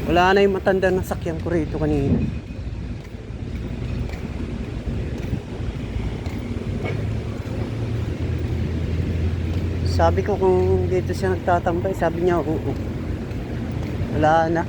Wala na yung matanda na sakyan ko rito kanina. Sabi ko kung dito siya nagtatambay, sabi niya oo. Wala na.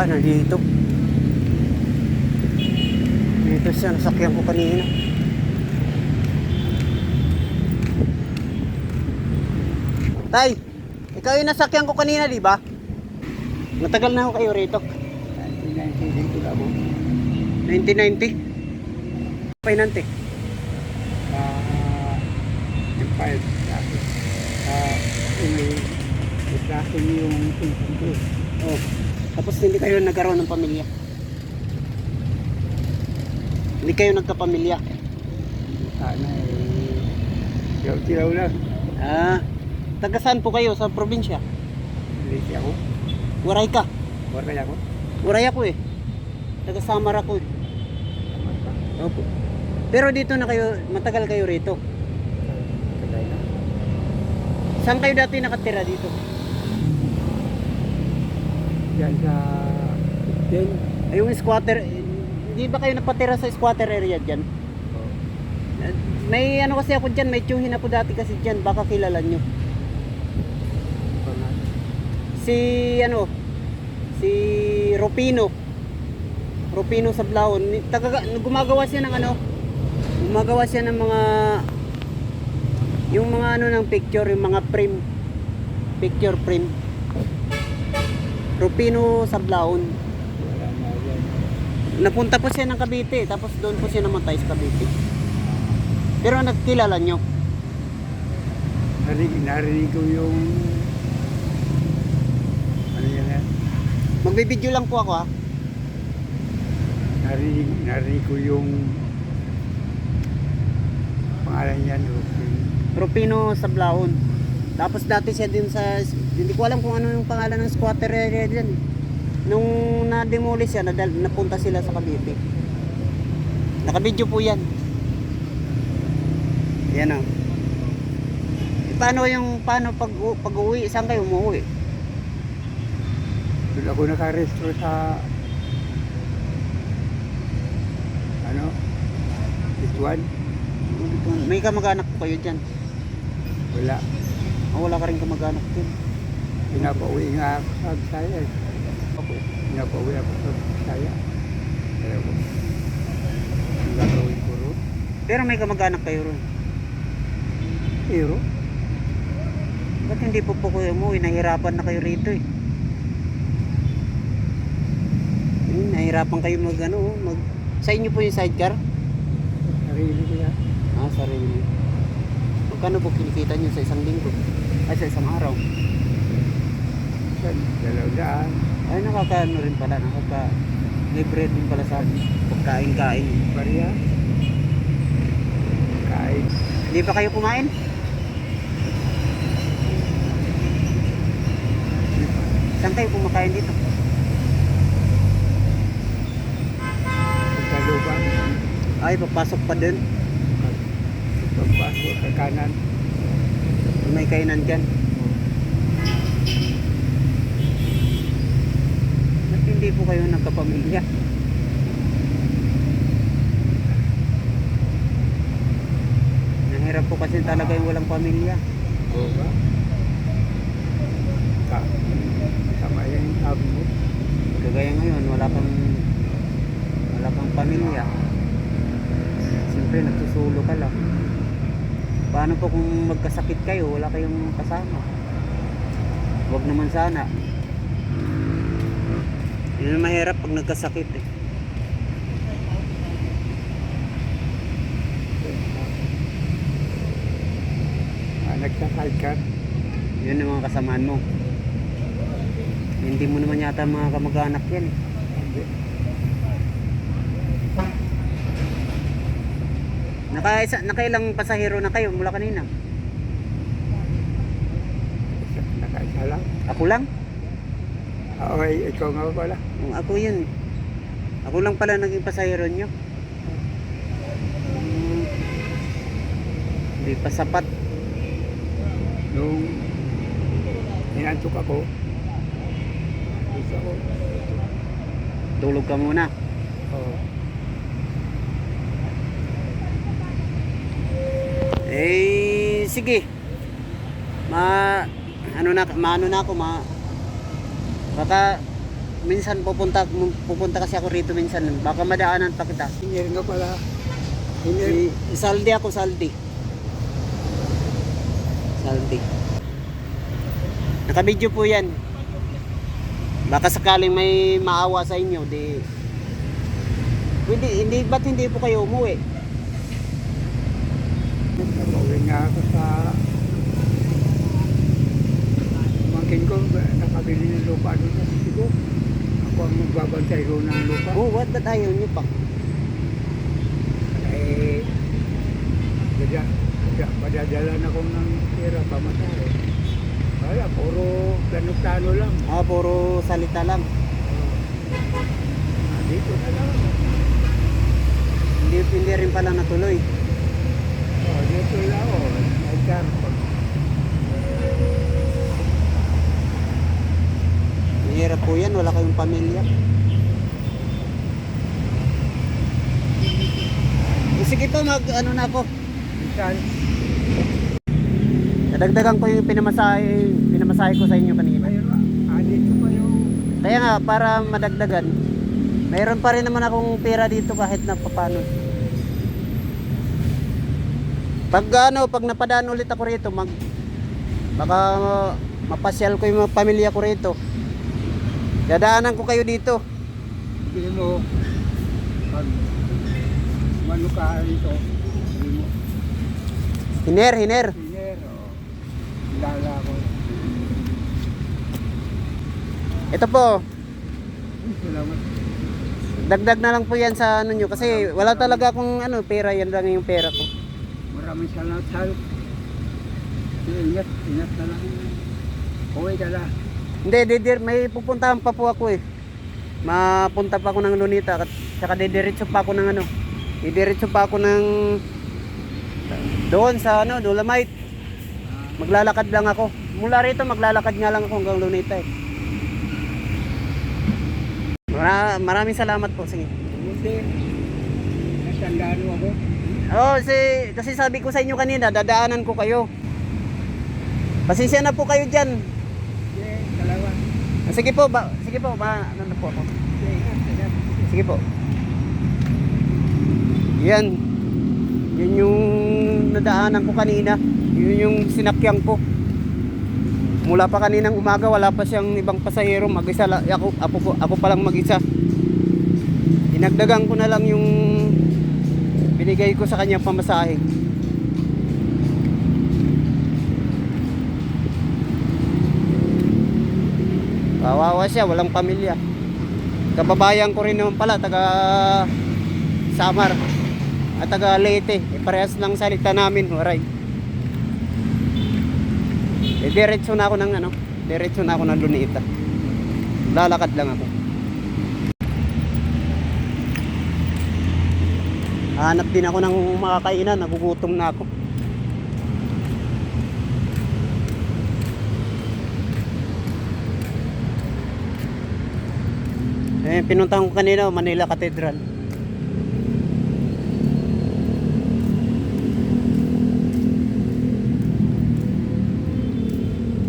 Nandito. Dito siya, nasakyan ko kanina. Tay, ikaw yung nasakyan ko kanina, di ba? Matagal na ako kayo rito. 1990 dito na ako. 1990? Painante. Empire dati. Itrasin yung pinsan ko. Oh. Tapos hindi kayo nagkaroon ng pamilya. Hindi kayo nagkapamilya. Sana silaw-silaw lang. Taga saan po kayo sa probinsya? Liti ako. Waray ka? Waray ako. Waray ako eh. Taga Samar ako eh. Tama ba? Opo. Pero dito na kayo, matagal kayo rito. Katay na. Saan kayo dati nakatira dito? Yan sa Den. Ay, yung squatter, hindi ba kayo napatira sa squatter area dyan? May ano kasi ako dyan, may tiyuhin ako dati kasi dyan, baka kilala nyo. Si si Rupino. Rupino Sablahon. Gumagawa siya ng gumagawa siya ng mga yung mga ng picture, yung mga frame. Picture frame. Rupino Sablahon. Wala na yan. Napunta po siya ng Cavite, tapos doon po siya namatay sa Cavite. Pero nagkilala nyo? Narinig ko yung ano yan. Magbibideo lang po ako ha. Narinig ko yung pangalan niyan. Rupino Sablahon. Tapos dati siya din sa, hindi ko alam kung ano yung pangalan ng squatter area dyan. Nung na-demolish siya, napunta sila sa Cavite. Nakabidyo po yan. Yan o. Paano pag-uwi? Saan kayo umuwi? Doon ako nakarestro sa Ituan. May kamag-anak po kayo dyan? Wala. Wala ka rin kamag-anak dyan? Pinapauwi nga ako sa Bisaya. Pinapauwi ako sa Bisaya. Kaya ko. Ang gagawin ko ron. Pero may kamag-anak kayo ron? Pero, Ba't hindi po kayo umuwi? Nahirapan na kayo rito eh. Nahirapan kayo sa inyo po yung sidecar? sarili ko yan. Sarili. Magkano po kinikita nyo sa isang linggo? Ay, sa isang araw? Yan, 200. Ay, nakakaano rin pala. Libre din pala sa pagkain-kain. Bariya. Kain. Hindi pa kayo kumain? Saan kayo kumakain dito? Sa lubang. Ay, papasok pa din. Pagpasok sa kanan. May kainan dyan. Ba't hindi po kayo nagkapamilya? Nahirap po kasi talaga yung walang pamilya. Oo ba? Tama yan yung sabi mo. Kagaya ngayon, wala kang pamilya. Siyempre, nagsusulo ka lang. Paano po kung magkasakit kayo, wala kayong kasama? Huwag naman sana. Yun ang mahirap pag nagkasakit eh. Nagsa-sidecar. Yun ang mga kasamaan mo. Hindi mo naman yata mga kamag-anak yan eh. Hindi. Nakailang pasahero na kayo mula kanina? Isa lang. Ako lang? Okay, ikaw nga pala. Ako yun. Ako lang pala naging pasahero nyo. Hindi pa sapat. Nung inantok ako, gusto ko. Tulog ka muna. Oo. Eh, sige. Ano na ako, baka minsan pupunta kasi ako rito minsan. Baka madaanan pa kita. Engineer nga pala. Saldi ako, Saldi. Naka-video po yan. Baka sakaling may maawa sa inyo, di pwede, ba't hindi po kayo umuwi? Umuwi nga ako sa pamangkin ko, nakabili ng lupa doon sa Sigo. Ako ang magbabantay doon ng lupa. Oh, what? Ba't ayaw nyo pa? Eh, padadalan ako ng pera pamatay. Wala, puro plano-plano lang. Puro salita lang. Dito na lang. Hindi rin pala natuloy. Dito lang ako. Ay, karpag. Mahirap po yan, wala kayong pamilya. Sige po, ano na ako. Minsan, Nadagdagan ko yung pinamasahe ko sa inyo kanina. dito pa yung Kaya nga, para madagdagan, mayroon pa rin naman akong pera dito kahit na papano. Pag napadaan ulit ako rito, baka mapasyal ko yung mga pamilya ko rito. Dadaanan ko kayo dito. hindi mo pag mano ka rito, hindi mo Hiner. engineer o kilala ko. Ito po, Salamat. dagdag na lang po yan sa ano nyo. Kasi wala talaga akong pera, yan lang yung pera ko. Maraming salamat sa ingat na lang. Uwi ka na. Hindi, may pupuntahan pa po ako eh. Mapunta pa ako ng Lunita, saka didiretso pa ako ng didiretso pa ako ng doon sa Dolomite. Maglalakad lang ako. Mula rito maglalakad nga lang ako hanggang Lunita eh. Maraming salamat po. Sige. Buti. Nasandaan mo ako. Kasi sabi ko sa inyo kanina, dadaanan ko kayo. Pasensya na po kayo dyan. Salamat. Sige po, ano na po ako. Ingat. Sige po. Yan. Yun yung nadaanan ko kanina. Yun yung sinakyan ko. Mula pa kaninang umaga, wala pa siyang ibang pasahero. Mag-isa lang. Ako pa lang mag-isa. Dinagdagan ko na lang yung binigay ko sa kanya pamasahe. Kawawa siya, walang pamilya. Kababayan ko rin naman pala, taga Samar at taga Leyte. Parehas lang salita namin, alright. Diretso na ako ng Lunita. Lalakad lang ako. Hanap din ako ng makakainan, nagugutom na ako. Pinuntahan ko kanina Manila Cathedral.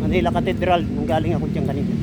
Manila Cathedral, nang galing ako diyan kanina.